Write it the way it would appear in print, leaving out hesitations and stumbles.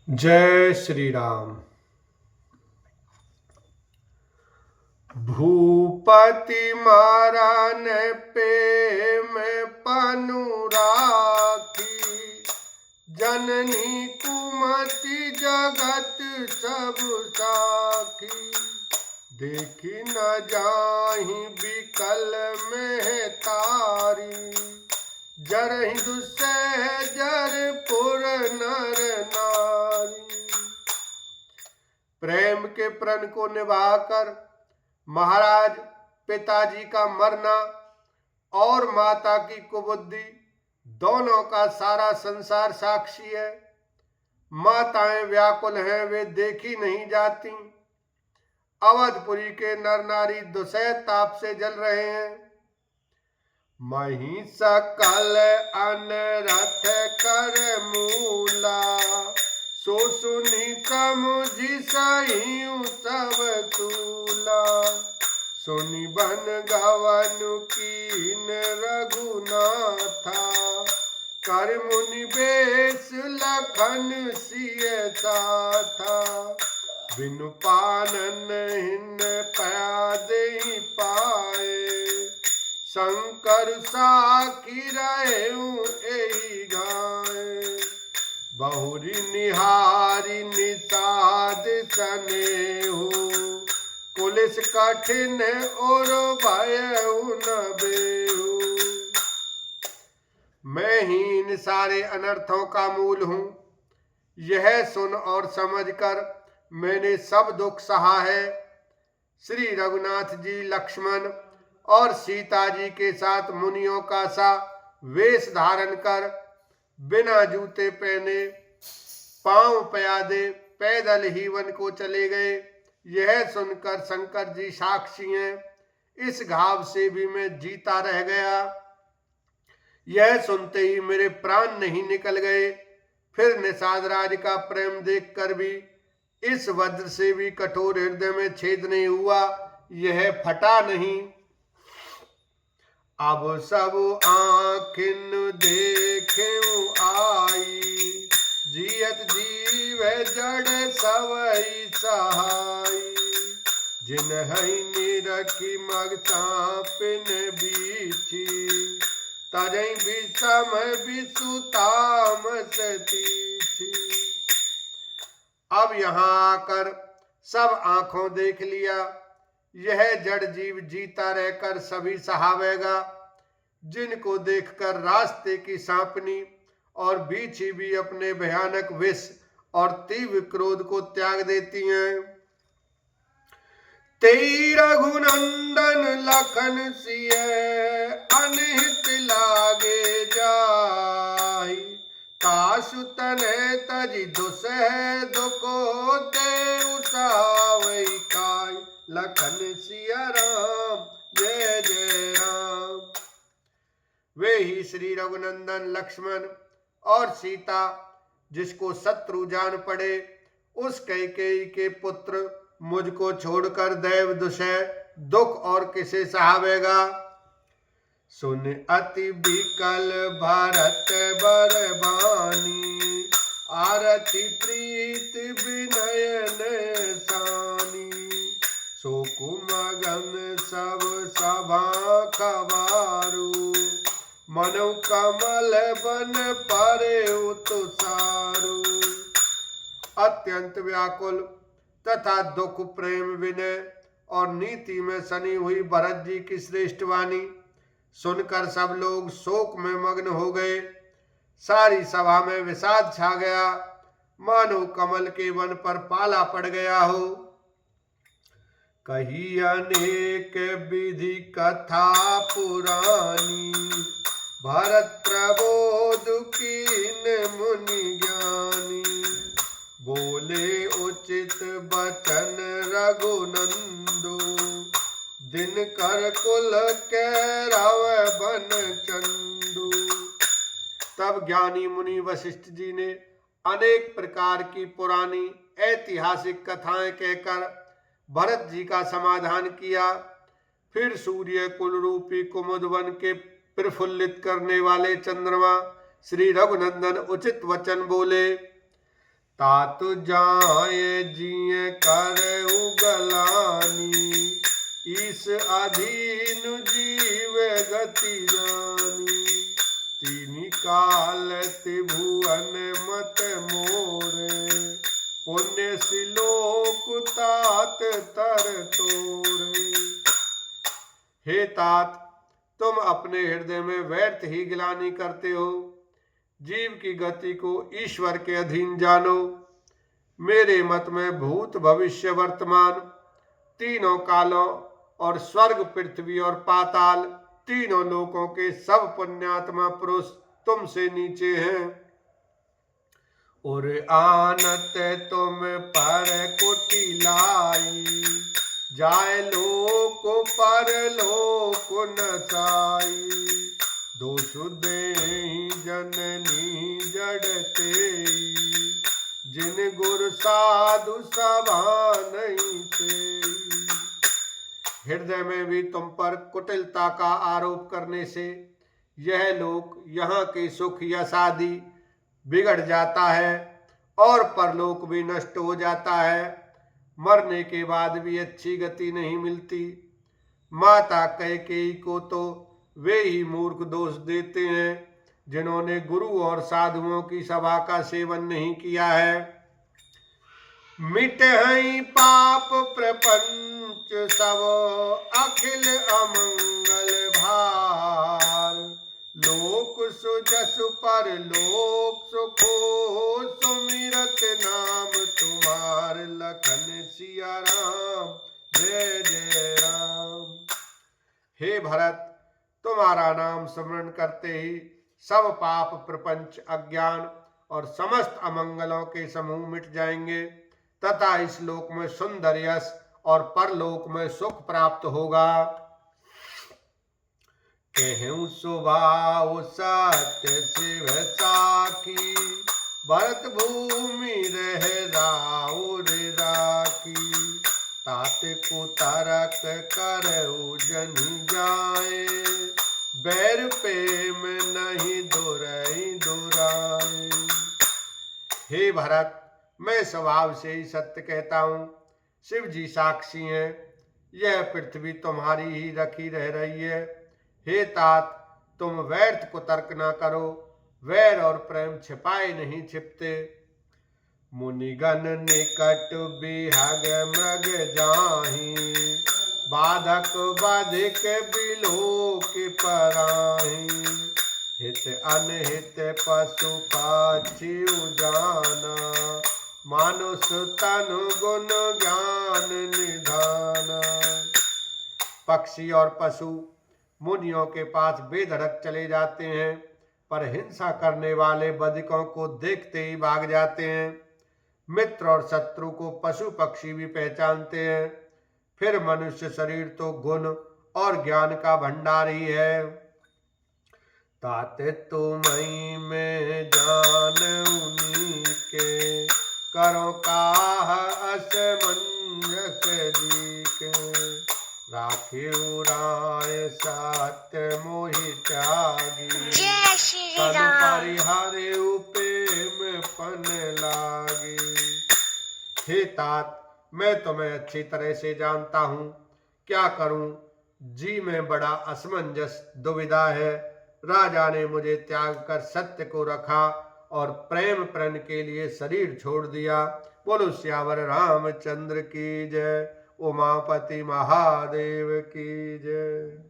जय श्री राम। भूपति मारन पे मैं पनु राखी, जननी कुमति जगत सब साखी। देखी न जाहि बिकल में तारी, जरहि दुसहजर पुर नर नारी। प्रेम के प्रण को निभाकर महाराज पिताजी का मरना और माता की कुबुद्धि दोनों का सारा संसार साक्षी है। माताएं व्याकुल हैं, वे देखी नहीं जाती। अवधपुरी के नर नारी दुसह ताप से जल रहे हैं। मही सकल अनरथ कर मूला, सो सुनी समुझी सही सब तूला। सुनि बन गवन कीन रघुनाथा, कर मुनि बेस लखन सिय था। बिनु पानन हिन प्यादे पाए, शंकर साखी रहेऊ एहि गाए। बहुरी निहारी निषाद सनेहु, पुलिस कठिन और भयउ न बेहु। मैं ही इन सारे अनर्थों का मूल हूँ। यह सुन और समझकर मैंने सब दुख सहा है। श्री रघुनाथ जी लक्ष्मण और सीता जी के साथ मुनियों का सा वेश धारण कर बिना जूते पहने, पांव प्यादे पैदल ही वन को चले गए। यह सुनकर शंकर जी साक्षी हैं। इस घाव से भी मैं जीता रह गया। यह सुनते ही मेरे प्राण नहीं निकल गए। फिर निषाद राज का प्रेम देखकर भी इस वज्र से भी कठोर हृदय में छेद नहीं हुआ, यह फटा नहीं। अब सब आँखिन देखेऊ आई, जियत जीव जड़ सवई सहाई। जिन्हई निरखी मग चापिन बीछी, तरई विषम विसुताम सतीथी। अब यहाँ आकर सब आंखों देख लिया। यह जड़ जीव जीता रहकर सभी सहावेगा। जिनको देखकर रास्ते की सांपनी और बीछी भी अपने भयानक विष और तीव्र क्रोध को त्याग देती हैं। तेई रघुनंदन लखन सिय, अनहित लागे जाहि। तासु तनय तजि दुसह दुको, तेउ सावै काई। लखन सिया राम, जय जय राम। वे ही श्री रघुनंदन लक्ष्मण और सीता, जिसको शत्रु जान पड़े, उस कैकेयी के पुत्र मुझको छोड़कर दैव दुसह दुख और किसे सहावेगा। सुन अति बिकल भरत बरबानी, आरती प्रीत विनयन सानी। सो कुमगन सब सभा खबारू, मनु कमल बन परे तुषारू। अत्यंत व्याकुल तथा दुख प्रेम विनय और नीति में सनी हुई भरत जी की श्रेष्ठ वाणी सुनकर सब लोग शोक में मग्न हो गए। सारी सभा में विषाद छा गया, मानो कमल के वन पर पाला पड़ गया हो। कही अनेक विधि कथा पुरानी, भरत प्रबोध कीन मुनि ज्ञानी। बोले उचित बचन रघुनंदो, दिन कर कुल कैरव बन चंदू। तब ज्ञानी मुनि वशिष्ठ जी ने अनेक प्रकार की पुरानी ऐतिहासिक कथाएं कहकर भरत जी का समाधान किया। फिर सूर्य कुल रूपी कुमुद वन के प्रफुल्लित करने वाले चंद्रमा श्री रघुनंदन उचित वचन बोले। तात जाए जिय कर उगलानी, इस अधीन जीव गति जानी। तीन काल त्रिभुवन मत मोरे, पुण्य सिलोक तात तर तोरे। हे तात, तुम अपने हृदय में व्यर्थ ही गिलानी करते हो। जीव की गति को ईश्वर के अधीन जानो। मेरे मत में भूत भविष्य वर्तमान तीनों कालों और स्वर्ग पृथ्वी और पाताल तीनों लोकों के सब पुण्यात्मा पुरुष तुमसे नीचे हैं। और आनत तुम पर कुटिलाई, जाय लोक पर लोक नसाई। दोष देहि जननी जड़ते, जिन गुर साधु सभा नहीं थे। हृदय में भी तुम पर कुटिलता का आरोप करने से यह लोक, यहाँ के सुख यश आदि बिगड़ जाता है और परलोक भी नष्ट हो जाता है। मरने के बाद भी अच्छी गति नहीं मिलती। माता कैकेयी को तो वे ही मूर्ख दोष देते हैं जिन्होंने गुरु और साधुओं की सभा का सेवन नहीं किया है। मिटहि पाप प्रपंच सब, अखिल अमंगल भार। लोक सुजसु पर लोक सुखो, सुमिरत नाम तुम्हार। लखन सिया राम, जय जय राम। हे भरत, तुम्हारा नाम स्मरण करते ही सब पाप प्रपंच अज्ञान और समस्त अमंगलों के समूह मिट जाएंगे तथा इस लोक में सुंदर यश और परलोक में सुख प्राप्त होगा। कहूँ सुभाव सत्य शिव साखी, भरत भूमि रह राउर राखी। तात को तारक करऊ जन जाए, बैर प्रेम नहीं दुरई दुराए। हे भरत, मैं स्वभाव से ही सत्य कहता हूँ। शिव जी साक्षी हैं, यह पृथ्वी तुम्हारी ही रखी रह रही है। हे तात, तुम व्यर्थ कुतर्क न करो, वैर और प्रेम छिपाए नहीं छिपते। मुनिगण निकट बिहग मृग जाहि, बाधक बाधिक बिलोक पराहि। हित अनहित पशु पक्षी जाना, मानुष तनु गुण ज्ञान निधाना। पक्षी और पशु मुनियों के पास बेधड़क चले जाते हैं, पर हिंसा करने वाले बधिकों को देखते ही भाग जाते हैं। मित्र और शत्रु को पशु पक्षी भी पहचानते हैं। फिर मनुष्य शरीर तो गुण और ज्ञान का भंडार ही है। ताते तुम्हीं में जान उन्हीं के, करो काह असमंजस जी के। राखियो राय सत्य मोहि त्यागी, तन परिहारे प्रेम पन लागी। हे तात, मैं तुम्हें अच्छी तरह से जानता हूँ, क्या करूँ जी में बड़ा असमंजस दुविधा है। राजा ने मुझे त्याग कर सत्य को रखा और प्रेम प्रण के लिए शरीर छोड़ दिया। बोलो श्यावर रामचंद्र की जय, उमापति महादेव की जय।